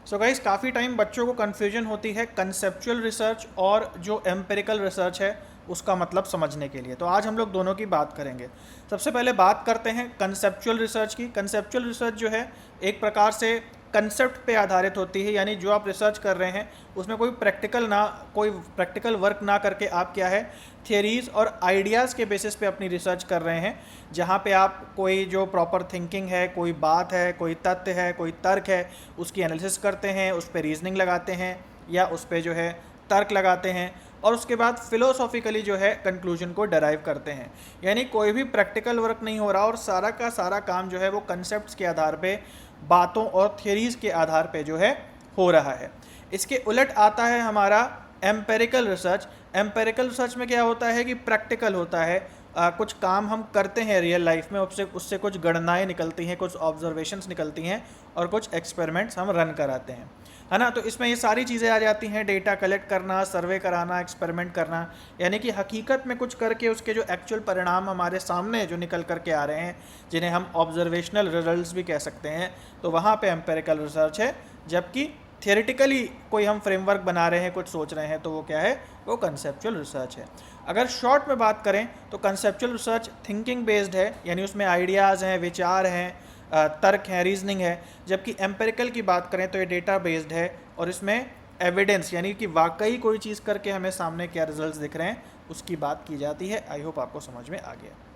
So guys, काफ़ी time बच्चों को कन्फ्यूजन होती है कंसेप्चुअल रिसर्च और जो एम्पिरिकल रिसर्च है उसका मतलब समझने के लिए। तो आज हम लोग दोनों की बात करेंगे। सबसे पहले बात करते हैं कंसेप्चुअल रिसर्च की। कंसेप्चुअल रिसर्च जो है एक प्रकार से कंसेप्ट पे आधारित होती है, यानी जो आप रिसर्च कर रहे हैं उसमें कोई प्रैक्टिकल वर्क ना करके आप क्या है, थियरीज और आइडियाज़ के बेसिस पे अपनी रिसर्च कर रहे हैं, जहाँ पे आप कोई जो प्रॉपर थिंकिंग है, कोई बात है, कोई तथ्य है, कोई तर्क है, उसकी एनालिसिस करते हैं, उस पर रीजनिंग लगाते हैं या उस पर जो है तर्क लगाते हैं, और उसके बाद फिलोसॉफिकली जो है कंक्लूजन को डराइव करते हैं। यानी कोई भी प्रैक्टिकल वर्क नहीं हो रहा और सारा का सारा काम जो है वो कंसेप्ट्स के आधार पे, बातों और थियरीज के आधार पे जो है हो रहा है। इसके उलट आता है हमारा एम्पेरिकल रिसर्च। एम्पेरिकल रिसर्च में क्या होता है कि प्रैक्टिकल होता है, कुछ काम हम करते हैं रियल लाइफ में, उससे कुछ गणनाएं निकलती हैं, कुछ ऑब्जर्वेशंस निकलती हैं और कुछ एक्सपेरिमेंट्स हम रन कराते हैं, है ना। तो इसमें ये सारी चीज़ें आ जाती हैं, डेटा कलेक्ट करना, सर्वे कराना, एक्सपेरिमेंट करना, यानी कि हकीकत में कुछ करके उसके जो एक्चुअल परिणाम हमारे सामने जो निकल करके आ रहे हैं, जिन्हें हम ऑब्जर्वेशनल रिजल्ट्स भी कह सकते हैं, तो वहाँ पे एम्पेरिकल रिसर्च है। जबकि थियोरेटिकली कोई हम फ्रेमवर्क बना रहे हैं, कुछ सोच रहे हैं, तो वो क्या है, वो कंसेप्चुअल रिसर्च है। अगर शॉर्ट में बात करें तो कंसेप्चुअल रिसर्च थिंकिंग बेस्ड है, यानी उसमें आइडियाज़ हैं, विचार हैं, तर्क है, रीजनिंग है। जबकि एम्पेरिकल की बात करें तो ये डेटा बेस्ड है और इसमें एविडेंस, यानी कि वाकई कोई चीज़ करके हमें सामने क्या रिजल्ट्स दिख रहे हैं, उसकी बात की जाती है। आई होप आपको समझ में आ गया।